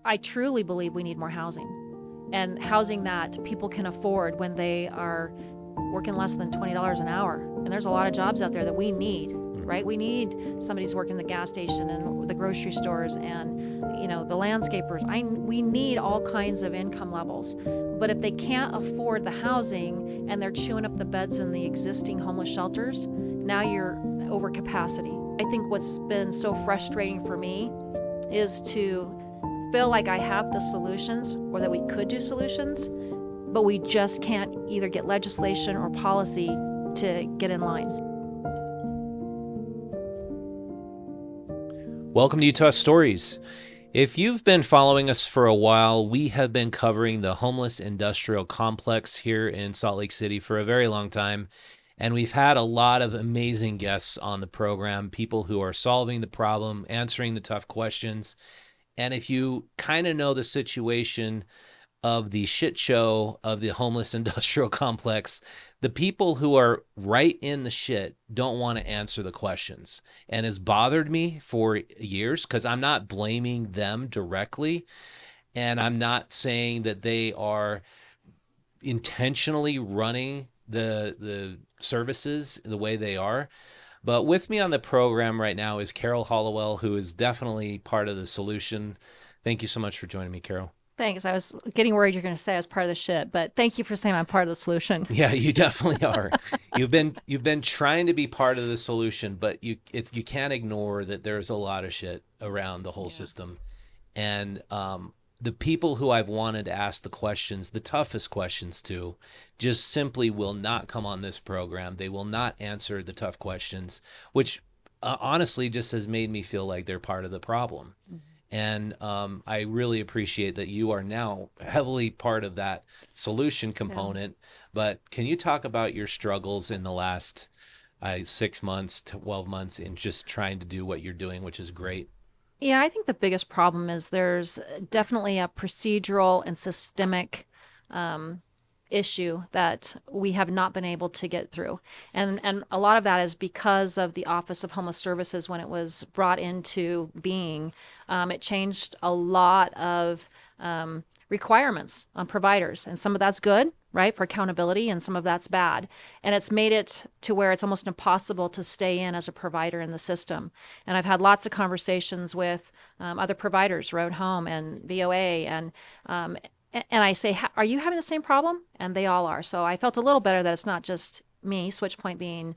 I truly believe we need more housing, and housing that people can afford when they are working less than $20 an hour. And there's a lot of jobs out there that we need, right? We need somebody who's working the gas station and the grocery stores and, the landscapers. We need all kinds of income levels. But if they can't afford the housing and they're chewing up the beds in the existing homeless shelters, now you're over capacity. I think what's been so frustrating for me is to feel like I have the solutions, or that we could do solutions, but we just can't either get legislation or policy to get in line. Welcome to Utah Stories. If you've been following us for a while, we have been covering the homeless industrial complex here in Salt Lake City for a very long time. And we've had a lot of amazing guests on the program, people who are solving the problem, answering the tough questions. And if you kind of know the situation of the shit show of the homeless industrial complex, the people who are right in the shit don't want to answer the questions. And it's bothered me for years, because I'm not blaming them directly. And I'm not saying that they are intentionally running the services the way they are. But with me on the program right now is Carol Hollowell, who is definitely part of the solution. Thank you so much for joining me, Carol. Thanks. I was getting worried you're going to say I was part of the shit, but thank you for saying I'm part of the solution. Yeah, you definitely are. You've been trying to be part of the solution, but you can't ignore that there's a lot of shit around the whole system. And the people who I've wanted to ask the questions, the toughest questions to, just simply will not come on this program. They will not answer the tough questions, which honestly just has made me feel like they're part of the problem. Mm-hmm. And I really appreciate that you are now heavily part of that solution component. Yeah. But can you talk about your struggles in the last 6 months, 12 months in just trying to do what you're doing, which is great? Yeah, I think the biggest problem is there's definitely a procedural and systemic issue that we have not been able to get through. And a lot of that is because of the Office of Homeless Services. When it was brought into being, it changed a lot of requirements on providers. And some of that's good, right, for accountability, and some of that's bad. And it's made it to where it's almost impossible to stay in as a provider in the system. And I've had lots of conversations with other providers, Road Home and VOA, and I say, are you having the same problem? And they all are. So I felt a little better that it's not just me, Switchpoint, being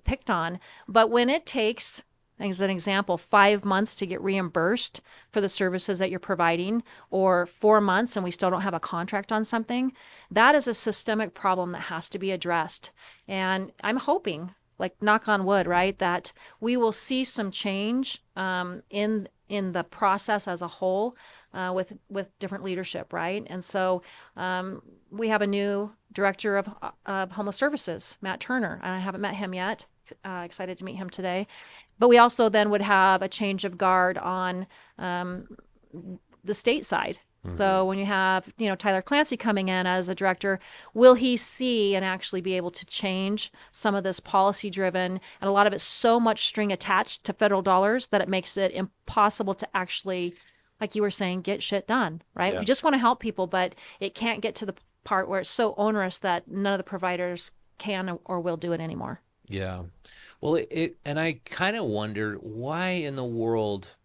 picked on. But when it takes, as an example, 5 months to get reimbursed for the services that you're providing, or 4 months and we still don't have a contract on something, that is a systemic problem that has to be addressed. And I'm hoping, like knock on wood, right, that we will see some change in the process as a whole, with different leadership, right? And so we have a new director of homeless services, Matt Turner, and I haven't met him yet. Excited to meet him today. But we also then would have a change of guard on the state side. Mm-hmm. So when you have, Tyler Clancy coming in as a director, will he see and actually be able to change some of this policy driven, and a lot of it's so much string attached to federal dollars that it makes it impossible to actually, like you were saying, get shit done, right? Yeah. We just want to help people, but it can't get to the part where it's so onerous that none of the providers can or will do it anymore. Yeah. Well, and I kind of wonder, why in the world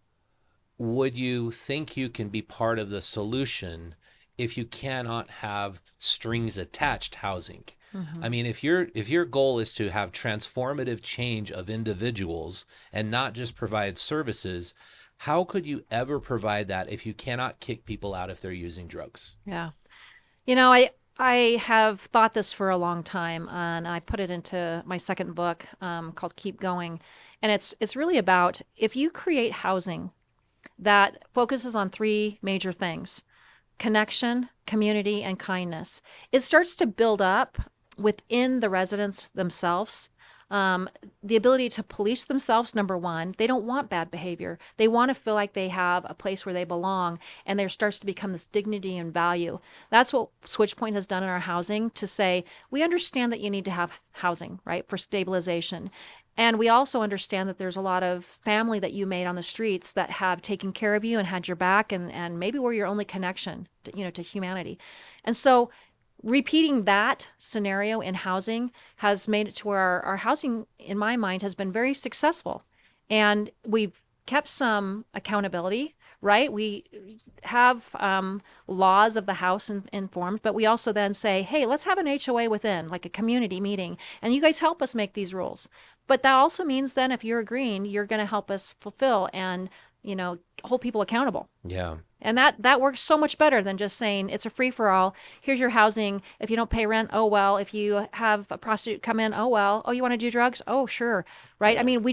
would you think you can be part of the solution if you cannot have strings attached housing? Mm-hmm. I mean, if your goal is to have transformative change of individuals and not just provide services, how could you ever provide that if you cannot kick people out if they're using drugs? Yeah. I have thought this for a long time, and I put it into my second book called Keep Going. And it's really about, if you create housing that focuses on 3 major things: connection, community, and kindness, it starts to build up within the residents themselves. The ability to police themselves, number one. They don't want bad behavior. They want to feel like they have a place where they belong, and there starts to become this dignity and value. That's what Switchpoint has done in our housing, to say, we understand that you need to have housing, right, for stabilization. And we also understand that there's a lot of family that you made on the streets that have taken care of you and had your back, and maybe were your only connection to, to humanity. And so repeating that scenario in housing has made it to where our housing, in my mind, has been very successful. And we've kept some accountability, right? We have laws of the house informed, but we also then say, hey, let's have an HOA within, like a community meeting, and you guys help us make these rules. But that also means then if you're agreeing, you're going to help us fulfill and, hold people accountable. Yeah. And that works so much better than just saying it's a free for all. Here's your housing. If you don't pay rent, oh well. If you have a prostitute come in, oh well. Oh, you want to do drugs? Oh, sure. Right? I Yeah. mean,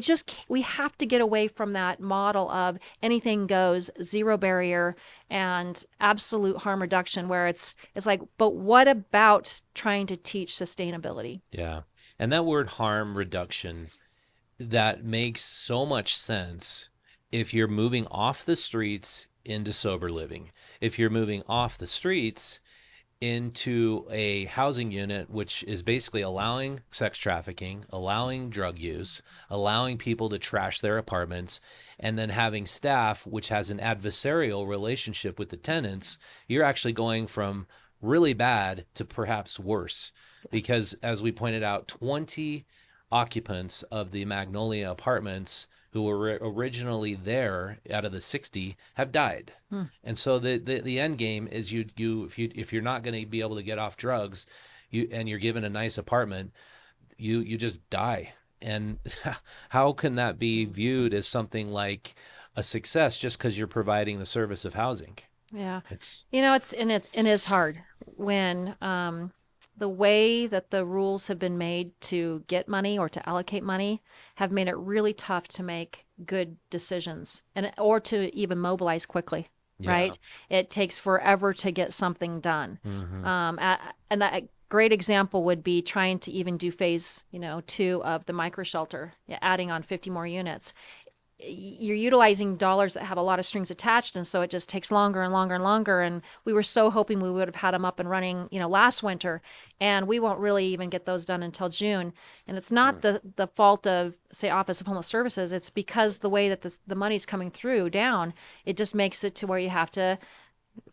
we have to get away from that model of anything goes, zero barrier and absolute harm reduction where it's like, but what about trying to teach sustainability? Yeah. And that word harm reduction, that makes so much sense if you're moving off the streets into sober living. If you're moving off the streets into a housing unit, which is basically allowing sex trafficking, allowing drug use, allowing people to trash their apartments, and then having staff which has an adversarial relationship with the tenants, you're actually going from really bad to perhaps worse. Because as we pointed out, 20 occupants of the Magnolia apartments who were originally there out of the 60 have died. Hmm. And so the end game is if you're not going to be able to get off drugs, and you're given a nice apartment, you just die. And how can that be viewed as something like a success just because you're providing the service of housing? Yeah. It's It is hard when the way that the rules have been made to get money or to allocate money have made it really tough to make good decisions and or to even mobilize quickly, yeah. right? It takes forever to get something done. Mm-hmm. And that a great example would be trying to even do phase, two of the micro shelter, adding on 50 more units. You're utilizing dollars that have a lot of strings attached, and so it just takes longer and longer and longer. And we were so hoping we would have had them up and running, last winter, and we won't really even get those done until June. And it's not the fault of, say, Office of Homeless Services. It's because the way that the money's coming through down, it just makes it to where you have to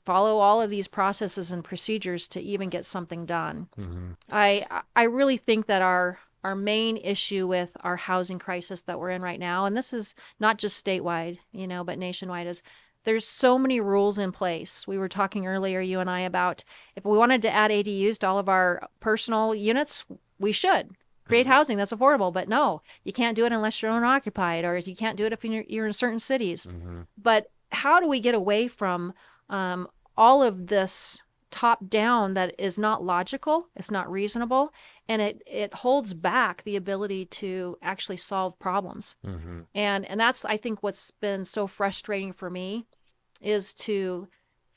follow all of these processes and procedures to even get something done. Mm-hmm. I really think that our main issue with our housing crisis that we're in right now, and this is not just statewide, but nationwide, is there's so many rules in place. We were talking earlier, you and I, about if we wanted to add ADUs to all of our personal units, we should create Mm-hmm. housing that's affordable. But no, you can't do it unless you're owner occupied, or you can't do it if you're in certain cities. Mm-hmm. But how do we get away from all of this top down that is not logical, it's not reasonable, and it holds back the ability to actually solve problems. Mm-hmm. And that's, I think, what's been so frustrating for me is to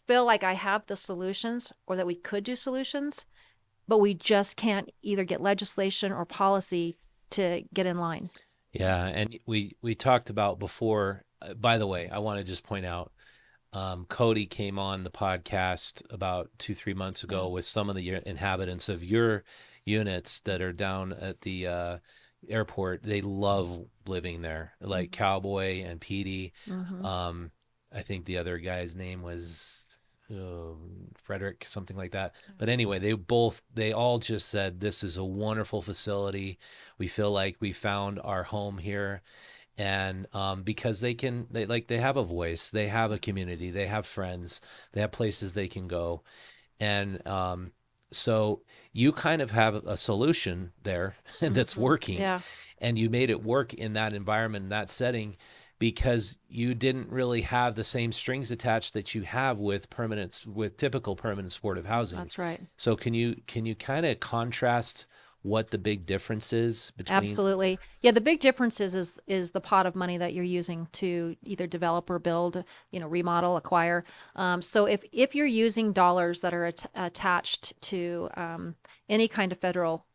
feel like I have the solutions or that we could do solutions, but we just can't either get legislation or policy to get in line. Yeah, and we talked about before. By the way, I want to just point out, Cody came on the podcast about 2, 3 months Yeah. ago with some of the inhabitants of your units that are down at the airport. They love living there, like Mm-hmm. Cowboy and Petey. Mm-hmm. Um, I think the other guy's name was Frederick, something like that. But anyway, they all just said this is a wonderful facility. We feel like we found our home here. And because they have a voice, they have a community, they have friends, they have places they can go. And so you kind of have a solution there that's Mm-hmm. working, Yeah. and you made it work in that environment, in that setting, because you didn't really have the same strings attached that you have with typical permanent supportive housing. That's right. So can you kind of contrast what the big difference is between? Absolutely. Yeah, the big difference is the pot of money that you're using to either develop or build, remodel, acquire. So if you're using dollars that are attached to any kind of federal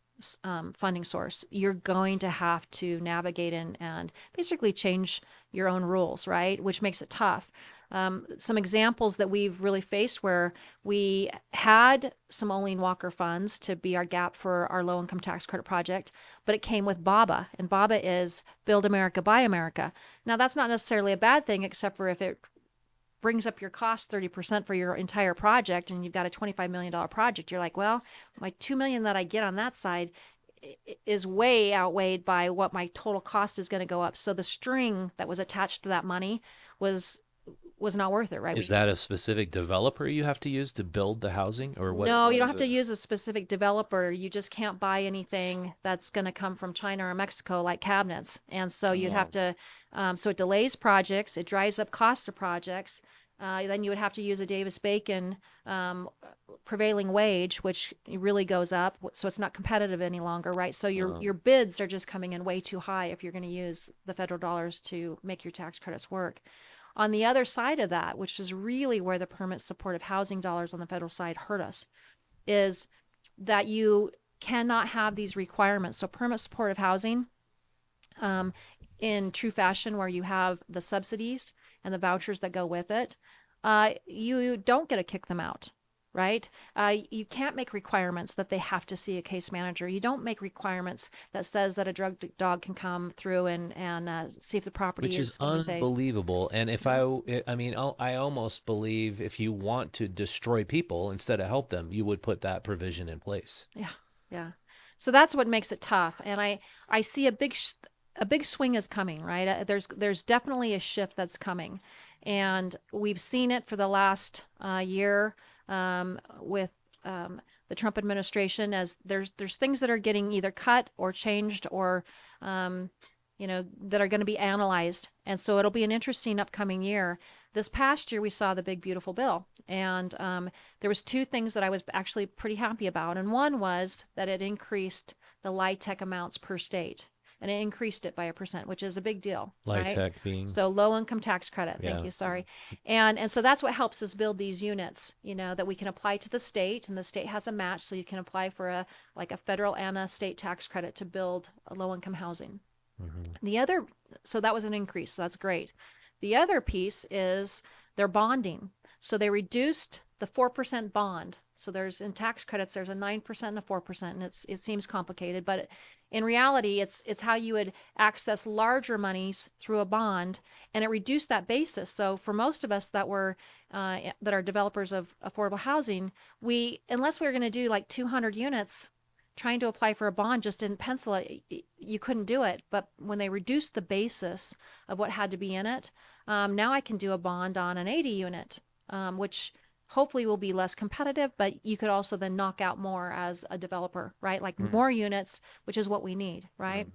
funding source, you're going to have to navigate and basically change your own rules, right? Which makes it tough. Some examples that we've really faced where we had some Olene Walker funds to be our gap for our low income tax credit project, but it came with BABA, and BABA is Build America, Buy America. Now, that's not necessarily a bad thing, except for if it brings up your cost 30% for your entire project and you've got a $25 million project, you're like, well, my 2 million that I get on that side is way outweighed by what my total cost is going to go up. So the string that was attached to that money was not worth it, right? Is that a specific developer you have to use to build the housing, or No, you what don't is have to it? use a specific developer. You just can't buy anything that's going to come from China or Mexico, like cabinets. And so you'd have Oh, to, so it delays projects, it drives up costs of projects. Then you would have to use a Davis Bacon prevailing wage, which really goes up. So it's not competitive any longer, right? So your oh. bids are just coming in way too high if you're going to use the federal dollars to make your tax credits work. On the other side of that, which is really where the permit supportive housing dollars on the federal side hurt us, is that you cannot have these requirements. So permit supportive housing, um, in true fashion, where you have the subsidies and the vouchers that go with it, you don't get to kick them out, right? You can't make requirements that they have to see a case manager. You don't make requirements that says that a drug dog can come through and see if the Which property is is going to be safe. unbelievable. And if Yeah. I mean, I almost believe if you want to destroy people instead of help them, you would put that provision in place. Yeah, yeah. So that's what makes it tough. And I see a big swing is coming, right? There's definitely a shift that's coming, and we've seen it for the last year with the Trump administration, as there's things that are getting either cut or changed or um, that are going to be analyzed. And so it'll be an interesting upcoming year. This past year, we saw the big, beautiful bill. And there was two things that I was actually pretty happy about. And one was that it increased the LIHTC amounts per state. And it increased it by 1%, which is a big deal, Light right? tech being, So low income tax credit. Thank yeah. you. Sorry. And so that's what helps us build these units, that we can apply to the state, and the state has a match, so you can apply for a federal and a state tax credit to build a low income housing. Hmm. The other, so that was an increase. So that's great. The other piece is their bonding. So they reduced the 4% bond. So there's in tax credits, there's a 9% and a 4%, and it seems complicated, but in reality, it's how you would access larger monies through a bond, and it reduced that basis. So for most of us that are developers of affordable housing, unless we were going to do like 200 units, trying to apply for a bond just didn't pencil it. You couldn't do it. But when they reduced the basis of what had to be in it, now I can do a bond on an 80 unit, which hopefully will be less competitive, but you could also then knock out more as a developer, right? Like more units, which is what we need, right? Hmm.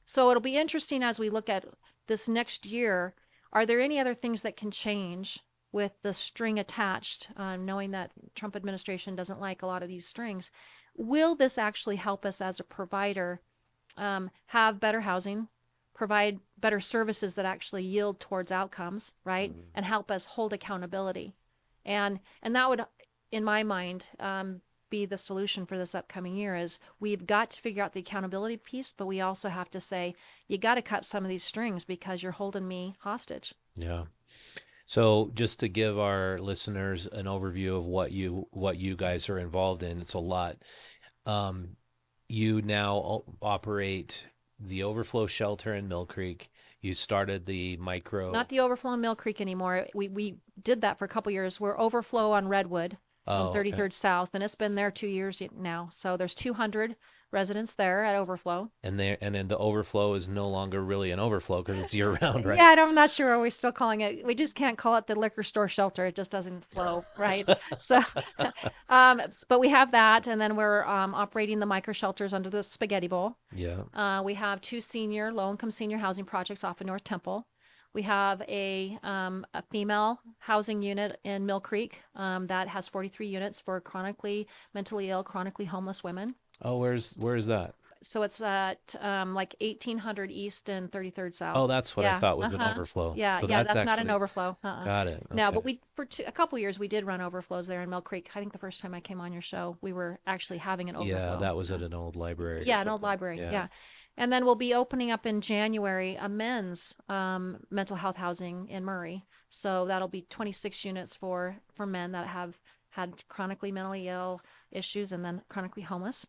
So it'll be interesting as we look at this next year. Are there any other things that can change with the string attached, knowing that Trump administration doesn't like a lot of these strings? Will this actually help us as a provider have better housing, provide better services that actually yield towards outcomes, right? Hmm. And help us hold accountability. And that would, in my mind, be the solution for this upcoming year. Is we've got to figure out the accountability piece, but we also have to say, you got to cut some of these strings because you're holding me hostage. Yeah. So just to give our listeners an overview of what you guys are involved in, it's a lot. Um, you now operate the overflow shelter in Mill Creek. You started the micro. Not the overflow in Mill Creek anymore. We did that for a couple years. We're overflow on Redwood on Oh, okay. 33rd South, and it's been there 2 years now. So there's 200 residents there at overflow. And then the overflow is no longer really an overflow because it's year round, right? Yeah, I'm not sure what we're still calling it. We just can't call it the liquor store shelter. It just doesn't flow, right? So, but we have that, and then we're operating the micro shelters under the Spaghetti Bowl. Yeah. We have two low-income senior housing projects off of North Temple. We have a female housing unit in Mill Creek that has 43 units for chronically mentally ill, chronically homeless women. Oh, where is that? So it's at like 1800 East and 33rd Oh, South. that's what I Yeah. thought was an Uh-huh. overflow. Yeah. So Yeah. that's That's not an actually overflow. Uh-uh. got it. No, Okay. but a couple years we did run overflows there in Mill Creek. I think the first time I came on your show, we were actually having an Yeah, overflow. that was at an old library or Yeah, an old something. library. Yeah. Yeah. And then we'll be opening up in January a men's mental health housing in Murray. So that'll be 26 units for men that have had chronically mentally ill issues and then chronically homeless.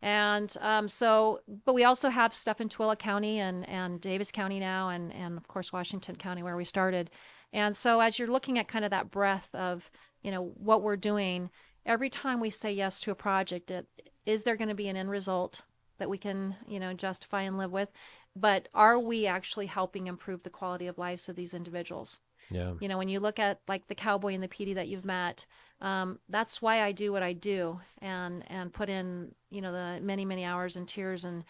And but we also have stuff in Tooele County and Davis County now, and of course Washington County where we started. And so as you're looking at kind of that breadth of, what we're doing, every time we say yes to a project, is there going to be an end result that we can, justify and live with? But are we actually helping improve the quality of lives of these individuals? Yeah. When you look at like the cowboy and the PD that you've met, that's why I do what I do, and put in, the many, many hours and tears and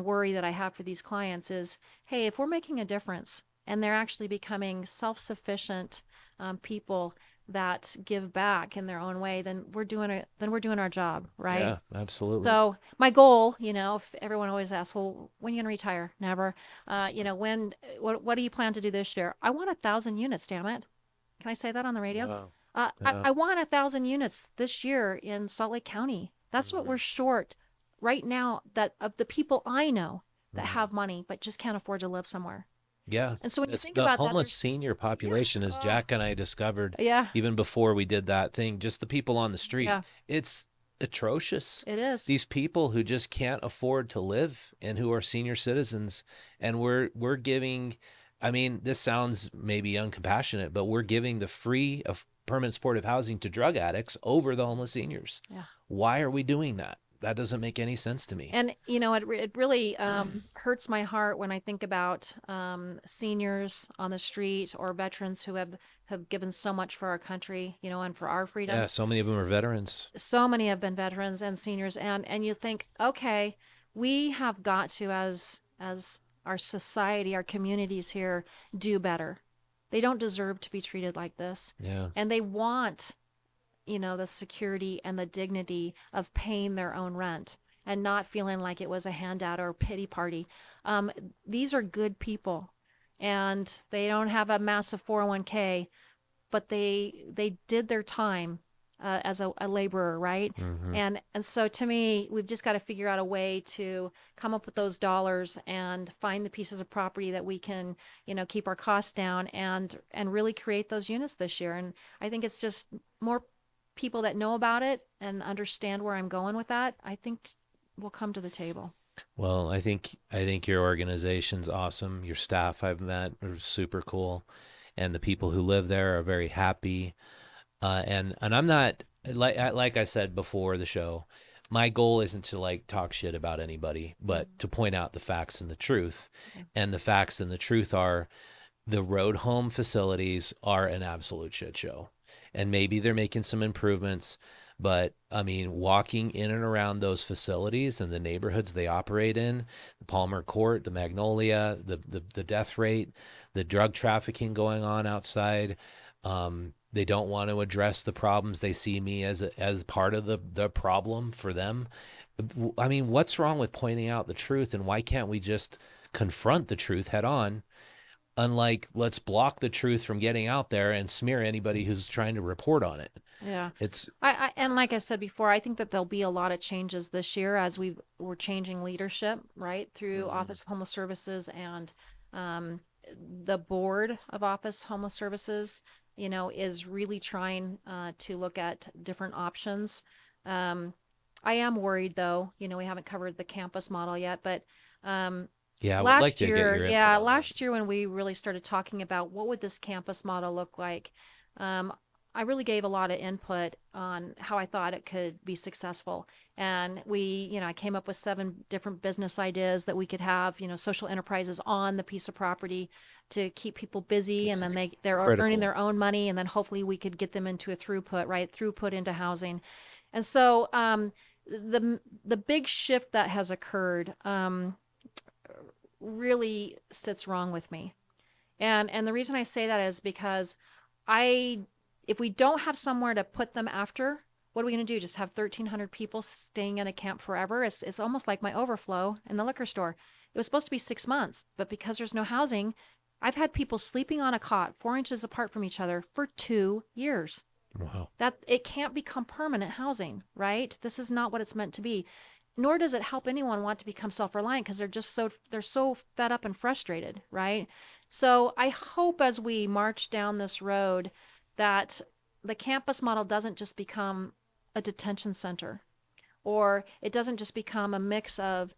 worry that I have for these clients is, hey, if we're making a difference and they're actually becoming self-sufficient people that give back in their own way, then we're doing our job, right? Yeah, absolutely. So my goal, if everyone always asks, well, when are you going to retire? Never. What do you plan to do this year? I want 1,000 units, damn it. Can I say that on the radio? Wow. I, Yeah. I want 1,000 units this year in Salt Lake County. That's what Hmm. we're short right now, that of the people I know that Hmm. have money but just can't afford to live somewhere. Yeah. And so when you It's think the about that, homeless there's, senior yeah, population, as oh, Jack and I discovered yeah, even before we did that thing, just the people on the street. yeah, It's atrocious. it is. These people who just can't afford to live and who are senior citizens, and we're giving, I mean, this sounds maybe uncompassionate, but we're giving the free of permanent supportive housing to drug addicts over the homeless seniors. Yeah. Why are we doing that? That doesn't make any sense to me. And it really hurts my heart when I think about seniors on the street or veterans who have given so much for our country, and for our Yeah, freedoms. so many of them are veterans. So many have been veterans and seniors, and you think, okay, we have got to, as our society, our communities here, do better. They don't deserve to be treated like this, Yeah. and they want, the security and the dignity of paying their own rent and not feeling like it was a handout or a pity party. Um, these are good people, and they don't have a massive 401k, but they did their time as a laborer, right? Hmm. And so to me, we've just got to figure out a way to come up with those dollars and find the pieces of property that we can, keep our costs down and really create those units this year. And I think it's just more people that know about it and understand where I'm going with that, I think will come to the table. Well, I think your organization's awesome. Your staff I've met are super cool, and the people who live there are very happy. And I'm not like I said before the show. My goal isn't to like talk shit about anybody, but Mm-hmm. to point out the facts and the truth. Okay. And the facts and the truth are the road home facilities are an absolute shit show. And maybe they're making some improvements, but I mean, walking in and around those facilities and the neighborhoods they operate in, the Palmer Court, the Magnolia, the death rate, the drug trafficking going on outside, they don't want to address the problems. They see me as part of the problem for them. I mean, what's wrong with pointing out the truth, and why can't we just confront the truth head on? Unlike, let's block the truth from getting out there and smear anybody who's trying to report on it. Yeah. It's And like I said before, I think that there'll be a lot of changes this year as we're changing leadership, right? Through Mhm. Office of Homeless Services and um, the board of Office Homeless Services, is really trying to look at different options. Um, I am worried though, we haven't covered the campus model yet, but um, yeah, I would like to get your input on that. last year when we really started talking about what would this campus model look like, um, I really gave a lot of input on how I thought it could be successful. And I came up with 7 different business ideas that we could have, social enterprises on the piece of property to keep people busy, Which and then is they're earning critical. their own money, and then hopefully we could get them into a throughput, right? Throughput into housing. And so the big shift that has occurred really sits wrong with me. And the reason I say that is because I if we don't have somewhere to put them after, what are we going to do? Just have 1,300 people staying in a camp forever? It's almost like my overflow in the liquor store. It was supposed to be 6 months, but because there's no housing, I've had people sleeping on a cot 4 inches apart from each other for 2 years. Wow. That it can't become permanent housing, right? This is not what it's meant to be. nor does it help anyone want to become self-reliant because they're so fed up and frustrated, right? So I hope as we march down this road that the campus model doesn't just become a detention center, or it doesn't just become a mix of,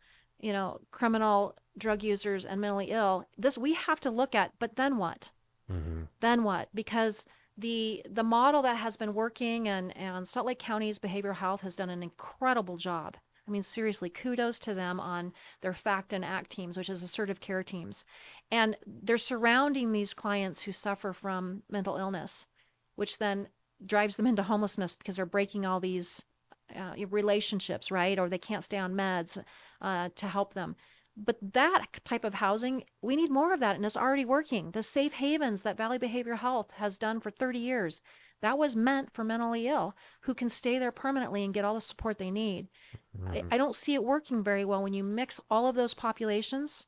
criminal drug users and mentally ill. This we have to look at, but then what? Mm-hmm. Then what? Because the model that has been working, and Salt Lake County's behavioral health has done an incredible job. I mean, seriously, kudos to them on their FACT and ACT teams, which is assertive care teams. And they're surrounding these clients who suffer from mental illness, which then drives them into homelessness because they're breaking all these relationships, right? Or they can't stay on meds to help them. But that type of housing, we need more of that, and it's already working. The safe havens that Valley Behavioral Health has done for 30 years, that was meant for mentally ill who can stay there permanently and get all the support they need. I, Mm-hmm. I don't see it working very well when you mix all of those populations.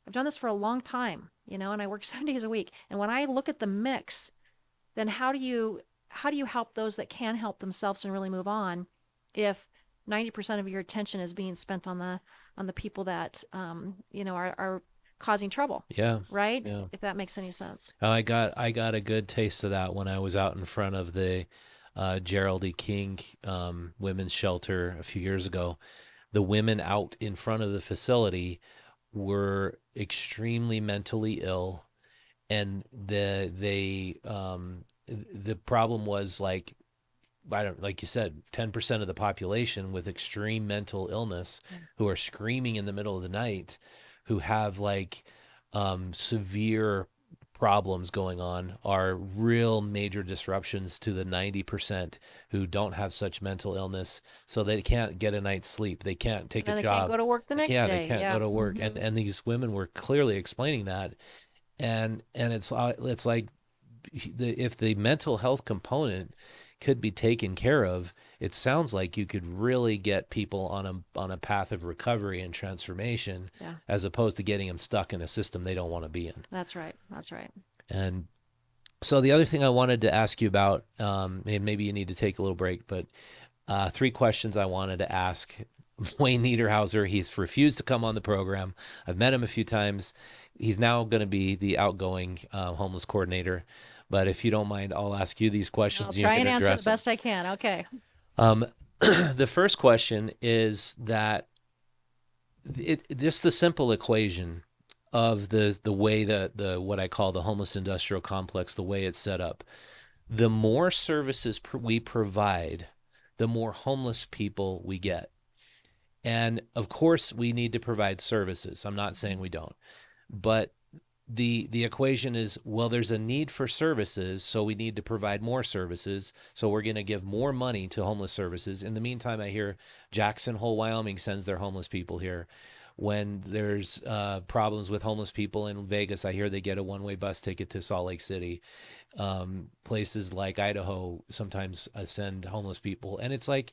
I've done this for a long time, and I work 7 days a week. And when I look at the mix, then how do you help those that can help themselves and really move on if 90% of your attention is being spent on the people that are causing trouble, Yeah. right? Yeah. If that makes any sense. I got a good taste of that when I was out in front of the Gerald E. King women's shelter a few years ago. The women out in front of the facility were extremely mentally ill, and the problem was like, I don't, like you said, 10% of the population with extreme mental illness Yeah. who are screaming in the middle of the night, who have like severe problems going on, are real major disruptions to the 90% who don't have such mental illness. So they can't get a night's sleep. They can't take a Then they can't job. go to work the next They day. can't go Yeah. to work. Mm-hmm. And these women were clearly explaining that. And it's like if the mental health component could be taken care of, it sounds like you could really get people on a path of recovery and transformation, Yeah. as opposed to getting them stuck in a system they don't want to be in. That's right. That's right. And so the other thing I wanted to ask you about, and maybe you need to take a little break, but three questions I wanted to ask Wayne Niederhauser. He's refused to come on the program. I've met him a few times. He's now going to be the outgoing homeless coordinator. But if you don't mind, I'll ask you these I'll questions and you're try going and to answer the address them. best I can. Okay. Um, the first question is that just the simple equation of the way that the what I call the homeless industrial complex, the way it's set up. The more services we provide, the more homeless people we get. And of course, we need to provide services. I'm not saying we don't, but the equation is, well, there's a need for services, so we need to provide more services, so we're going to give more money to homeless services. In the meantime, I hear Jackson Hole, Wyoming sends their homeless people here. When there's problems with homeless people in Vegas, I hear they get a one-way bus ticket to Salt Lake City. Places like Idaho sometimes send homeless people, and it's like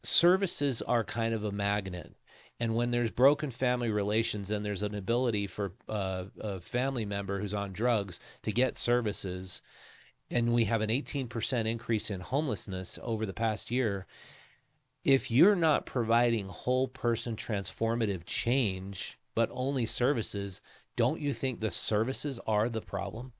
services are kind of a magnet. And when there's broken family relations and there's an ability for a family member who's on drugs to get services, and we have an 18% increase in homelessness over the past year, if you're not providing whole person transformative change, but only services, don't you think the services are the problem?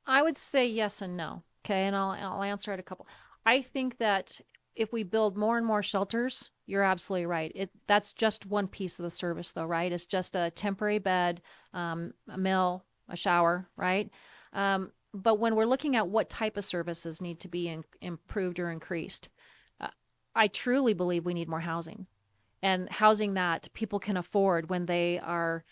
I would say yes and no. Okay, and I'll answer it a couple. I think that if we build more and more shelters, you're absolutely right. That's just one piece of the service, though, right? It's just a temporary bed, a meal, a shower, right? But when we're looking at what type of services need to be improved or increased, uh, I truly believe we need more housing, and housing that people can afford when they are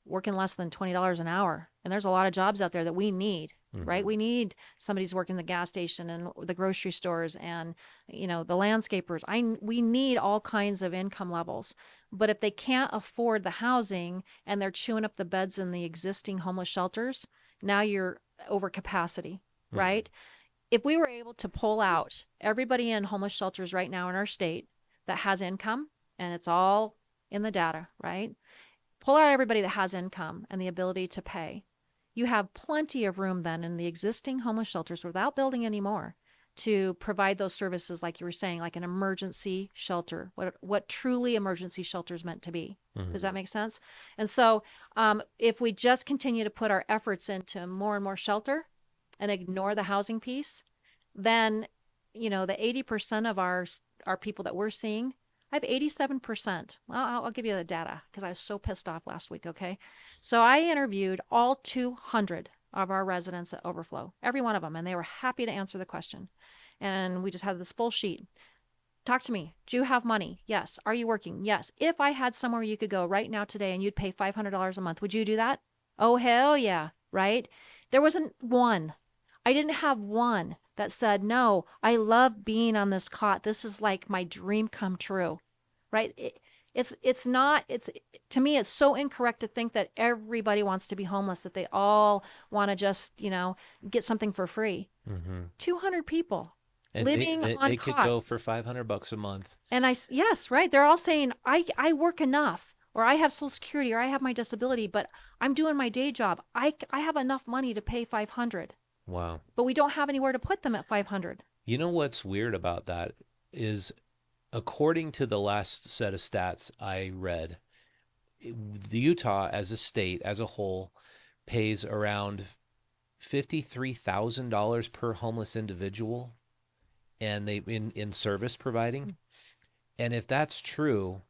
working less than $20 an hour. And there's a lot of jobs out there that we need, right? Mm-hmm. We need somebody's working the gas station and the grocery stores and, the landscapers. We need all kinds of income levels. But if they can't afford the housing and they're chewing up the beds in the existing homeless shelters, now you're over capacity, Mm-hmm. right? If we were able to pull out everybody in homeless shelters right now in our state that has income, and it's all in the data, right? Pull out everybody that has income and the ability to pay. You have plenty of room then in the existing homeless shelters without building any more to provide those services, like you were saying, like an emergency shelter, what truly emergency shelter is meant to be. Does that Hmm. make sense? And so, if we just continue to put our efforts into more and more shelter and ignore the housing piece, then, the 80% of our people that we're seeing, I have 87%. Well, I'll give you the data because I was so pissed off last week. Okay. So I interviewed all 200 of our residents at Overflow, every one of them, and they were happy to answer the question. And we just had this full sheet. Talk to me. Do you have money? Yes. Are you working? Yes. If I had somewhere you could go right now today and you'd pay $500 a month, would you do that? Oh, hell yeah. Right? There wasn't one. I didn't have one that said, no, I love being on this cot. This is like my dream come true. Right? It's not, to me, it's so incorrect to think that everybody wants to be homeless, that they all want to just, get something for free. Hmm. 200 people And living on it could go cots. for $500 a month. And yes, right. They're all saying, I work enough, or I have Social Security, or I have my disability, but I'm doing my day job. I have enough money to pay 500, Wow. but we don't have anywhere to put them at 500. You know what's weird about that is, according to the last set of stats I read, the Utah as a state, as a whole, pays around $53,000 per homeless individual, and they in service providing. And if that's true,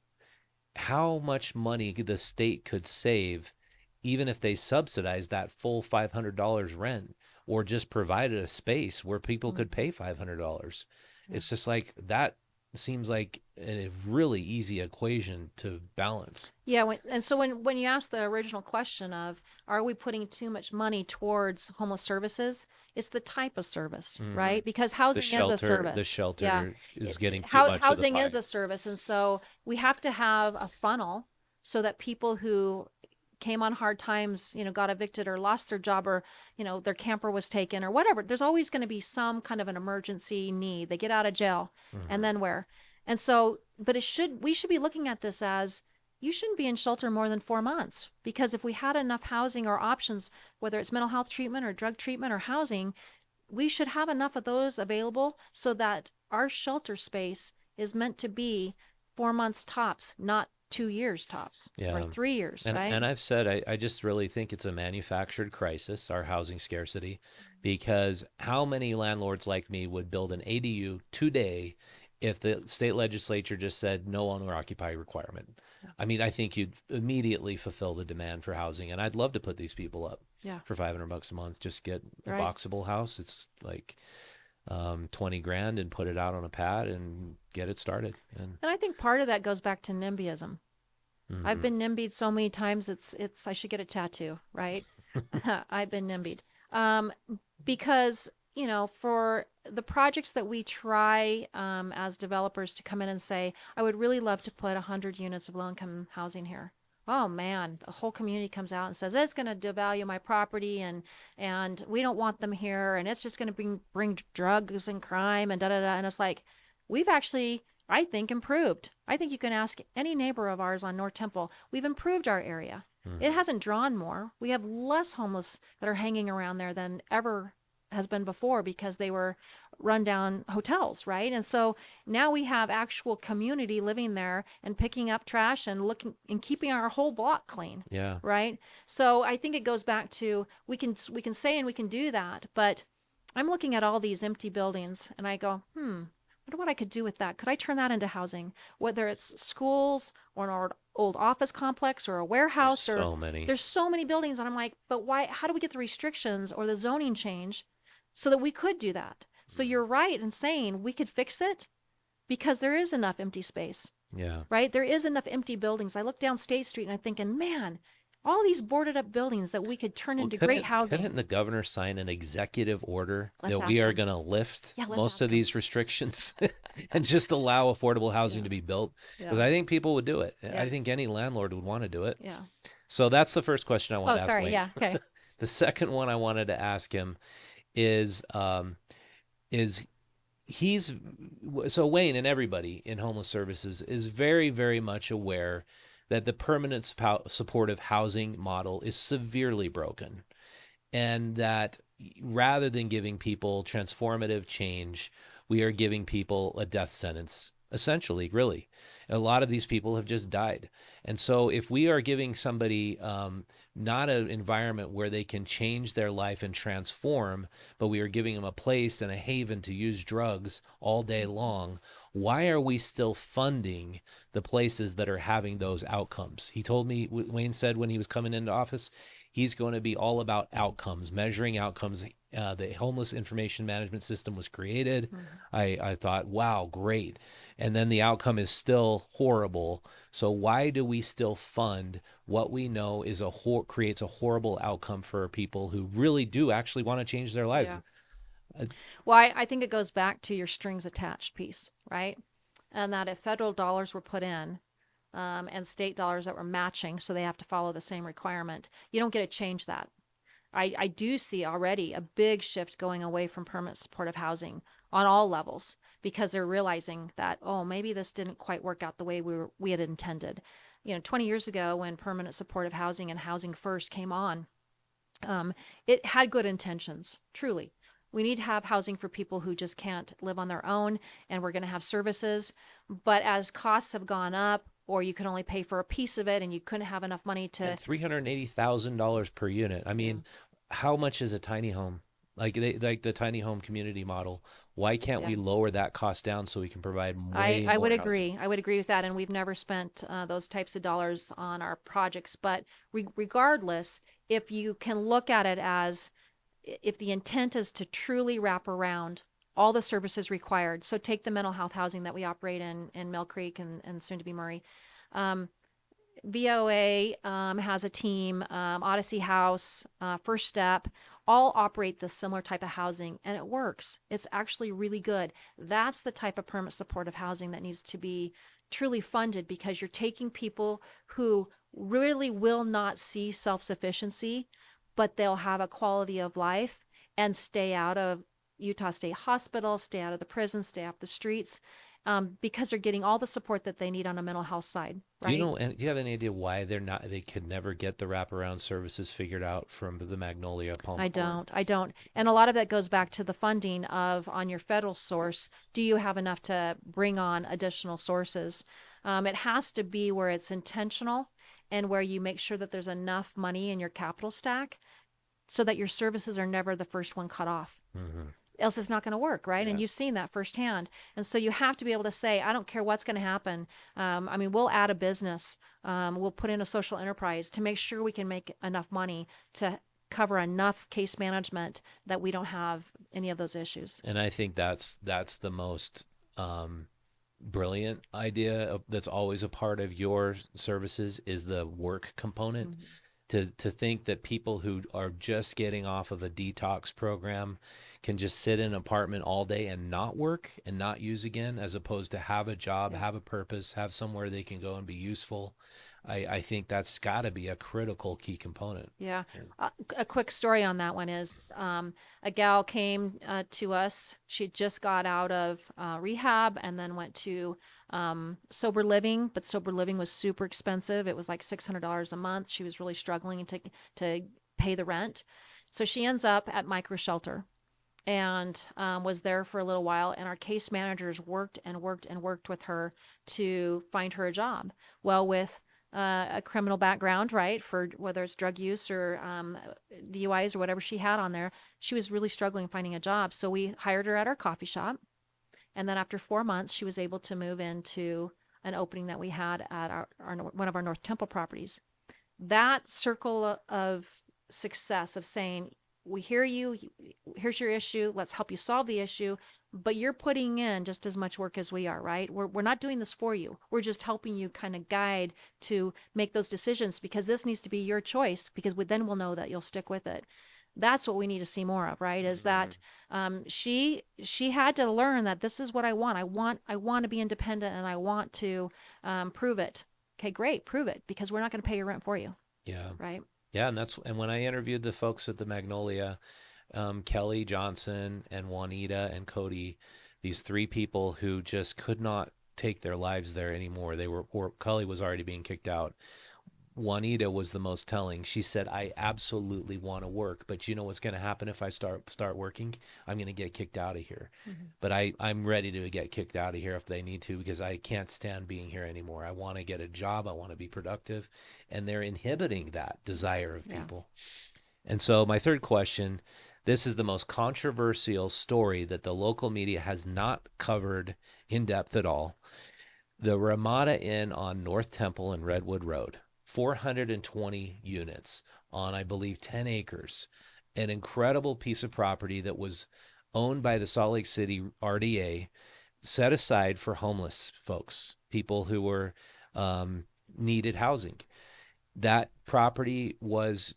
how much money the state could save even if they subsidized that full $500 rent, or just provided a space where people could Mm-hmm. pay $500. Yeah. It's just like that seems like a really easy equation to balance. Yeah, and so when you ask the original question of, are we putting too much money towards homeless services? It's the type of service, Hmm. right? Because The housing is a shelter, the service. Yeah, shelter is getting too much of the housing pie. is a service, and so we have to have a funnel so that people who came on hard times, got evicted or lost their job, or their camper was taken or whatever. There's always going to be some kind of an emergency need. They get out of jail, and Hmm. then where? And so, but we should be looking at this as, you shouldn't be in shelter more than 4 months, because if we had enough housing or options, whether it's mental health treatment or drug treatment or housing, we should have enough of those available so that our shelter space is meant to be 4 months tops, not 2 years tops or Yeah. 3 years, And right? I've said I just really think it's a manufactured crisis, our housing scarcity, because how many landlords like me would build an ADU today if the state legislature just said no owner occupied requirement? Yeah. I mean, I think you'd immediately fulfill the demand for housing, and I'd love to put these people up Yeah. for $500 a month. Just get a Right. boxable house. It's like 20 grand, and put it out on a pad and get it started. And And I think part of that goes back to NIMBYism. I've mhm. been NIMBY'd so many times, I should get a tattoo, right? I've been NIMBY'd. Um, because, for the projects that we try, as developers, to come in and say, I would really love to put 100 units of low income housing here. Oh man, the whole community comes out and says it's going to devalue my property, and we don't want them here, and it's just going to bring drugs and crime and da da da. And it's like, we've actually, I think, improved. I think you can ask any neighbor of ours on North Temple. We've improved our area. It Mhm. hasn't drawn more. We have less homeless that are hanging around there than ever has been before, because they were rundown hotels, right? And so now we have actual community living there and picking up trash and looking and keeping our whole block clean, Yeah. right? So I think it goes back to, we can say and we can do that, but I'm looking at all these empty buildings and I go, wonder what I could do with that. Could I turn that into housing? Whether it's schools or an old office complex or a There's warehouse, or so many. there's so many buildings, and I'm like, but why? How do we get the restrictions or the zoning change so that we could do that? So Mhm. you're right in saying we could fix it, because there is enough empty space, Yeah. right? There is enough empty buildings. I look down State Street and I'm thinking, man, all these boarded up buildings that we could turn Well, into great couldn't housing. the governor sign an executive order Let's that we ask are him. going to lift Yeah, let's most of ask him. these restrictions and just allow affordable housing Yeah, to be built? Because yeah, I think people would do it. yeah, I think any landlord would want to do it. yeah. So that's the first question I wanted Oh, to ask sorry. Wayne. Yeah. Okay. The second one I wanted to ask him is is he's so Wayne and everybody in homeless services is very, very much aware that the permanent supportive housing model is severely broken, and that rather than giving people transformative change, we are giving people a death sentence. Essentially, really, a lot of these people have just died, and so if we are giving somebody not an environment where they can change their life and transform, but we are giving them a place and a haven to use drugs all day long, why are we still funding the places that are having those outcomes? He told me, Wayne said when he was coming into office, he's going to be all about outcomes, measuring outcomes. The homeless information management system was created. Mm-hmm. I thought, wow, great. And then the outcome is still horrible. So why do we still fund what we know is creates a horrible outcome for people who really do actually want to change their lives? Yeah. Uh, Well, I think it goes back to your strings attached piece, right? And that if federal dollars were put in, and state dollars that were matching, so they have to follow the same requirement, you don't get to change that. I do see already a big shift going away from permanent supportive housing on all levels because they're realizing that, oh, maybe this didn't quite work out the way we had intended. 20 years ago when permanent supportive housing and housing first came on, um, it had good intentions, truly. We need to have housing for people who just can't live on their own, and we're going to have services. But as costs have gone up, or you can only pay for a piece of it, and you couldn't have enough money and to, $380,000 per unit. I yeah, mean, how much is a tiny home? Like the tiny home community model. Why can't yeah. we lower that cost down so we can provide I, way I would more housing? agree. I would agree with that. And we've never spent those types of dollars on our projects. But regardless, if you can look at it as if the intent is to truly wrap around all the services required. So take the mental health housing that we operate in Mill Creek and soon to be Murray. Um, VOA has a team, Odyssey House, First Step, all operate this similar type of housing, and it works. It's actually really good. That's the type of permanent supportive housing that needs to be truly funded because you're taking people who really will not see self sufficiency, but they'll have a quality of life and stay out of Utah State Hospital, stay out of the prison, stay off the streets, because they're getting all the support that they need on a mental health side, Do you right? know? And do you have any idea why they could never get the wraparound services figured out from the Magnolia Palm I Court? don't. I don't. And a lot of that goes back to the funding of on your federal source. Do you have enough to bring on additional sources? It has to be where it's intentional and where you make sure that there's enough money in your capital stack so that your services are never the first one cut off. Mm-hmm. Else it's not going to work, right? And Yeah. you've seen that firsthand. And so you have to be able to say, I don't care what's going to happen. I mean, we'll add a business, we'll put in a social enterprise to make sure we can make enough money to cover enough case management that we don't have any of those issues. And I think that's the most um, brilliant idea that's always a part of your services is the work component. Mm-hmm. To think that people who are just getting off of a detox program can just sit in an apartment all day and not work and not use again, as opposed to have a job, Yeah. have a purpose, have somewhere they can go and be useful. I think that's got to be a critical key component. Yeah. A quick story on that one is a gal came to us. She just got out of rehab and then went to sober living, but sober living was super expensive. It was like $600 a month. She was really struggling to pay the rent. So she ends up at Micro Shelter and was there for a little while. And our case managers worked and worked and worked with her to find her a job. Well, with a criminal background, right, for whether it's drug use or DUIs or whatever she had on there, she was really struggling finding a job. So we hired her at our coffee shop. And then after 4 months, she was able to move into an opening that we had at one of our North Temple properties. That circle of success of saying, we hear you, here's your issue, let's help you solve the issue, but you're putting in just as much work as we are, right? We're not doing this for you. We're just helping you kind of guide to make those decisions because this needs to be your choice because then we'll know that you'll stick with it. That's what we need to see more of, right? Is Mm-hmm. that she had to learn that this is what I want. I want to be independent and I want to prove it. Okay, great, prove it because we're not going to pay your rent for you, Yeah. right? Yeah, and when I interviewed the folks at the Magnolia, Kelly Johnson and Juanita and Cody, these three people who just could not take their lives there anymore. They were, or Kelly was already being kicked out. Juanita was the most telling. She said, "I absolutely want to work, but you know what's going to happen if I start working? I'm going to get kicked out of here. Mhm. But I'm ready to get kicked out of here if they need to because I can't stand being here anymore. I want to get a job. I want to be productive." And they're inhibiting that desire of Yeah. people. And so my third question, this is the most controversial story that the local media has not covered in depth at all. The Ramada Inn on North Temple and Redwood Road, 420 units on, I believe, 10 acres. An incredible piece of property that was owned by the Salt Lake City RDA, set aside for homeless folks, people who were needed housing. That property was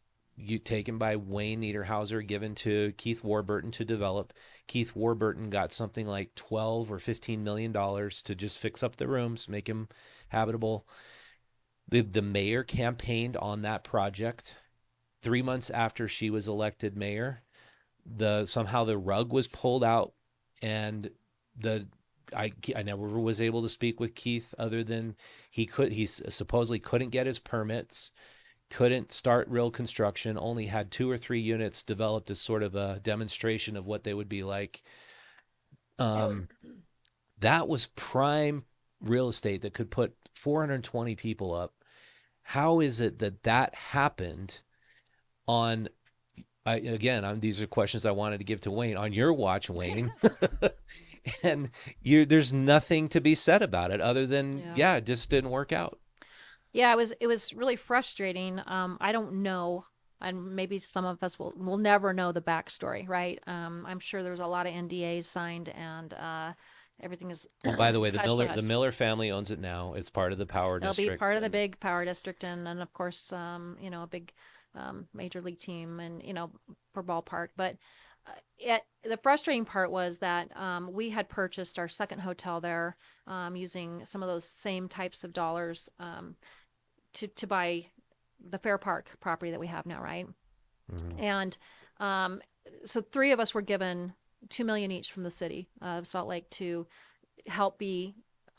taken by Wayne Niederhauser, given to Keith Warburton to develop. Keith Warburton got something like 12 or $15 million to just fix up the rooms, make them habitable. The mayor campaigned on that project. 3 months after she was elected mayor, the somehow the rug was pulled out, and the I never was able to speak with Keith other than he supposedly couldn't get his permits, couldn't start real construction, only had 2 or 3 units developed as sort of a demonstration of what they would be like. Um, that was prime real estate that could put 420 people up. How is it that that happened on? These are questions I wanted to give to Wayne on your watch, Wayne. And there's nothing to be said about it other than, Yeah. yeah, it just didn't work out. Yeah, it was really frustrating. I don't know, and maybe some of us will never know the backstory, right? I'm sure there's a lot of NDAs signed, and everything is Well, by the way, hush The hush. Miller family owns it now. It's part of the Power It'll be District, part of the and big power district, and of course, a big major league team, and for ballpark. But the frustrating part was that we had purchased our second hotel there using some of those same types of dollars to buy the Fair Park property that we have now, right? mhm. And um, so three of us were given 2 million each from the city of Salt Lake to help be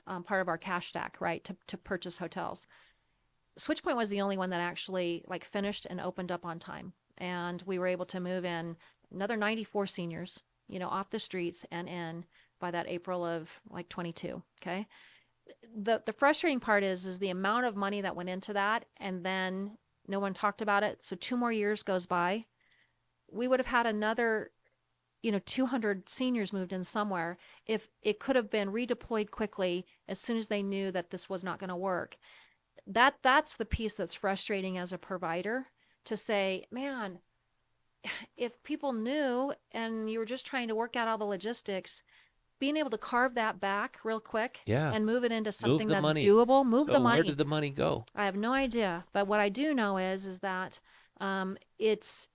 part of our cash stack, right? To purchase hotels. Switchpoint was the only one that actually like finished and opened up on time, and we were able to move in another 94 seniors, off the streets and in by that April of like 22. Okay, the frustrating part is the amount of money that went into that, and then no one talked about it. So 2 more years goes by. We would have had another 200 seniors moved in somewhere if it could have been redeployed quickly as soon as they knew that this was not going to work. That's the piece that's frustrating as a provider, to say, man, if people knew and you were just trying to work out all the logistics, being able to carve that back real quick Yeah, and move it into move something the that's money. doable, move the So where money. did the money go? I have no idea, but what I do know is that it's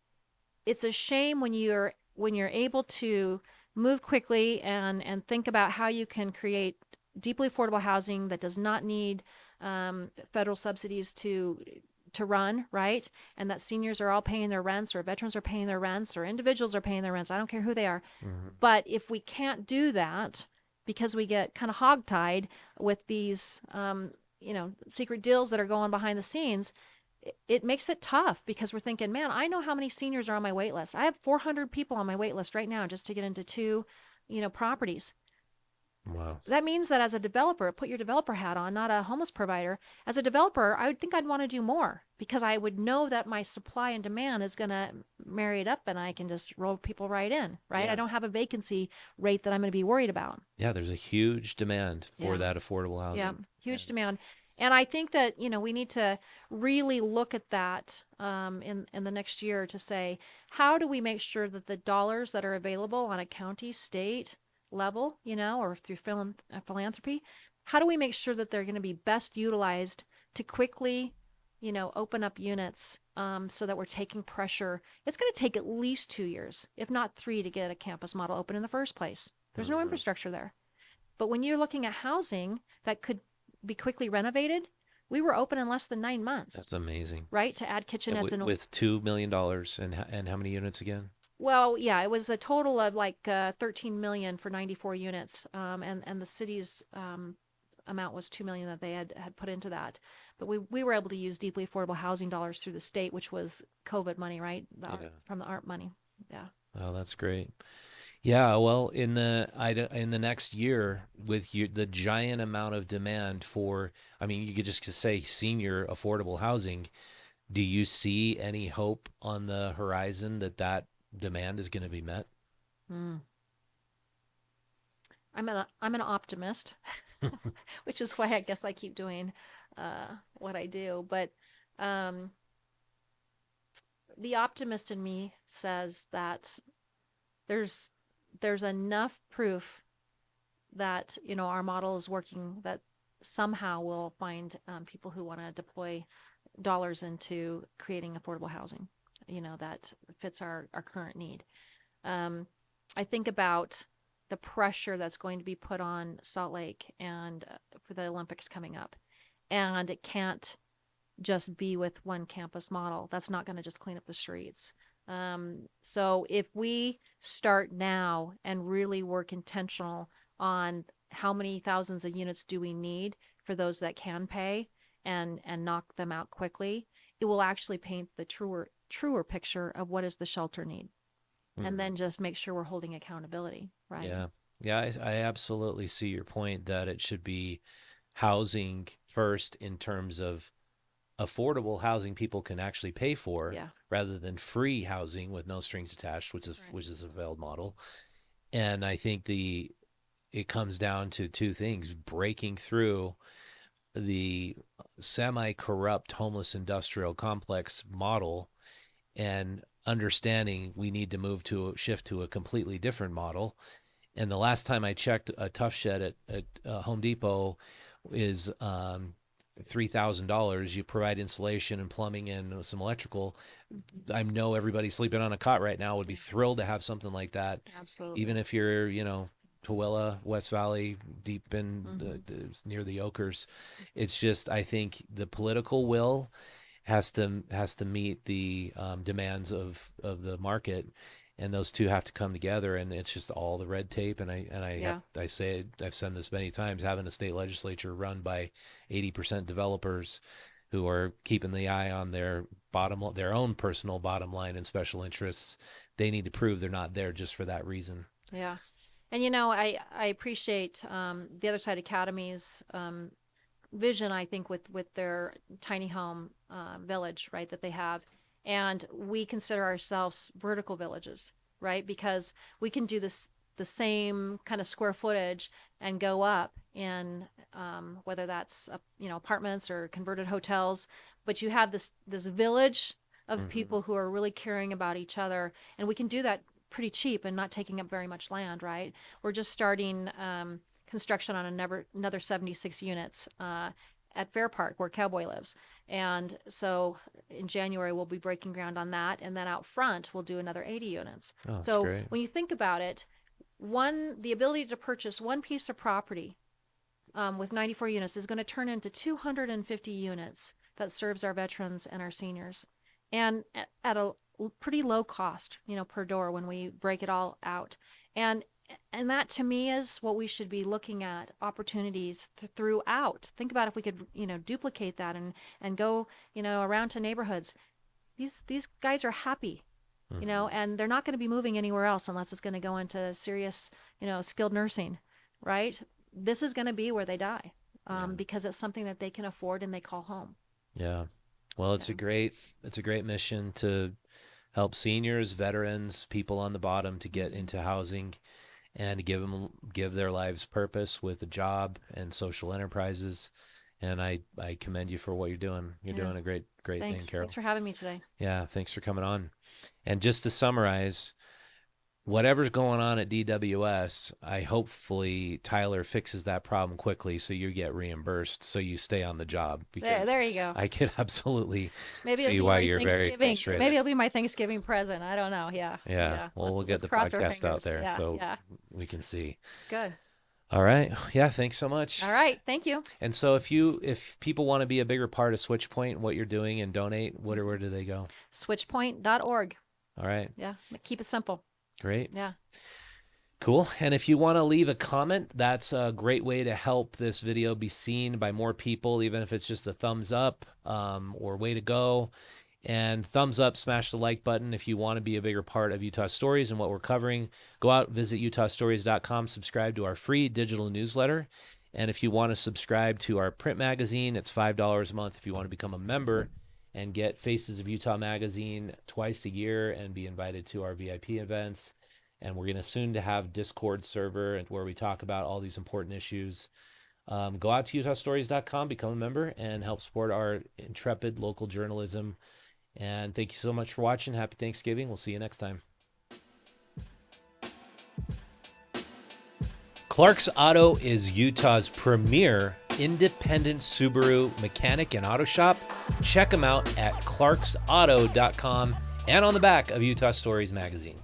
a shame when you're able to move quickly and think about how you can create deeply affordable housing that does not need federal subsidies to run, right? And that seniors are all paying their rents, or veterans are paying their rents, or individuals are paying their rents. I don't care who they are. Mhm. But if we can't do that because we get kind of hogtied with these, secret deals that are going behind the scenes, it makes it tough because we're thinking, man, I know how many seniors are on my wait list. I have 400 people on my wait list right now just to get into two, properties. Wow. That means that as a developer, put your developer hat on, not a homeless provider. As a developer, I would think I'd want to do more because I would know that my supply and demand is going to marry it up, and I can just roll people right in, right? I Yeah. don't have a vacancy rate that I'm going to be worried about. Yeah, there's a huge demand for Yeah. that affordable Yeah, housing. huge And demand. And I think that, we need to really look at that in the next year to say, how do we make sure that the dollars that are available on a county, state level, or through philanthropy, how do we make sure that they're going to be best utilized to quickly, open up units so that we're taking pressure. It's going to take at least 2 years, if not three, to get a campus model open in the first place. There's no mhm. infrastructure there. But when you're looking at housing that could be quickly renovated, we were open in less than 9 months, That's amazing. right? To add And kitchenettes and, with $2 million and how many units again? well, yeah, it was a total of like 13 million for 94 units, and the city's amount was 2 million that they had put into that. But we were able to use deeply affordable housing dollars through the state, which was COVID money, right? Yeah. From the ARP money. Yeah. Oh, that's great. Yeah, well, in the next year, with the giant amount of demand for, I mean, you could just say senior affordable housing. Do you see any hope on the horizon that demand is going to be met? Mm. I'm an optimist, which is why I guess I keep doing what I do. But um, the optimist in me says that there's there's enough proof that our model is working, that somehow we'll find people who want to deploy dollars into creating affordable housing, that fits our current need. um, I think about the pressure that's going to be put on Salt Lake and for the Olympics coming up, and it can't just be with one campus model. That's not going to just clean up the streets. So if we start now and really work intentional on how many thousands of units do we need for those that can pay, and knock them out quickly, it will actually paint the truer picture of what is the shelter need, and Hmm. then just make sure we're holding accountability, right? Yeah. Yeah, I absolutely see your point that it should be housing first in terms of affordable housing people can actually pay for Yeah. rather than free housing with no strings attached, Right. which is a failed model. And I think the it comes down to two things: breaking through the semi-corrupt homeless industrial complex model and understanding we need to shift to a completely different model. And the last time I checked, a tough shed at Home Depot is $3,000. You provide insulation and plumbing and some electrical. I know everybody sleeping on a cot right now would be Yeah. thrilled to have something like that, even Absolutely. if you're, Tooele, West Valley, deep in Hmm. near the Okers. It's just I think the political will has to meet the demands of the market, and those two have to come together. And it's just all the red tape. Yeah. I say I've said this many times. Having a state legislature run by 80% developers who are keeping the eye on their own personal bottom line and special interests, they need to prove they're not there just for that reason. Yeah. And I appreciate the Other Side Academy's vision, I think, with their tiny home village, right, that they have. And we consider ourselves vertical villages, right? Because we can do this the same kind of square footage and go up in whether that's apartments or converted hotels, but you have this village of Mm-hmm. people who are really caring about each other, and we can do that pretty cheap and not taking up very much land, right? We're just starting construction on another 76 units at Fair Park where Cowboy lives. And so in January, we'll be breaking ground on that. And then out front, we'll do another 80 units. Oh, that's So great. when you think about it, the ability to purchase one piece of property with 94 units is going to turn into 250 units that serves our veterans and our seniors, and at a pretty low cost, per door when we break it all out. And and that to me is what we should be looking at, opportunities throughout. Think about if we could, duplicate that and go, around to neighborhoods. These guys are happy, Mm-hmm. and they're not going to be moving anywhere else unless it's going to go into serious, skilled nursing, right? This is going to be where they die, Yeah. because it's something that they can afford and they call home. Yeah. Well, Yeah. it's a great mission to help seniors, veterans, people on the bottom to get Hmm. into housing and to give their lives purpose with a job and social enterprises. And I commend you for what you're doing. You're Yeah. doing a great thing, Thanks Carol. for having me today. Yeah, thanks for coming on. And just to summarize, whatever's going on at DWS, I hopefully Tyler fixes that problem quickly so you get reimbursed so you stay on the job because There you go. I can absolutely Maybe it'll see be why my you're very Thanksgiving. Maybe frustrated. it'll be my Thanksgiving present. I don't know. Yeah. Yeah. Yeah. Well, we'll get Let's the cross our podcast out fingers. there Yeah. so Yeah. we can see. Good. All right. Yeah, thanks so much. All right. Thank you. And so if people want to be a bigger part of Switchpoint, what you're doing and donate, where do they go? Switchpoint.org. All right. Yeah. Keep it simple. Great. Yeah. Cool. And if you want to leave a comment, that's a great way to help this video be seen by more people, even if it's just a thumbs up or way to go. And thumbs up, smash the like button if you want to be a bigger part of Utah Stories and what we're covering. Go out, visit utahstories.com, subscribe to our free digital newsletter. And if you want to subscribe to our print magazine, it's $5 a month if you want to become a member and get Faces of Utah magazine twice a year and be invited to our VIP events. And we're going to soon to have Discord server where we talk about all these important issues. Go out to utahstories.com, become a member, and help support our intrepid local journalism. And thank you so much for watching. Happy Thanksgiving. We'll see you next time. Clark's Auto is Utah's premier independent Subaru mechanic and auto shop. Check them out at clarksauto.com and on the back of Utah Stories magazine.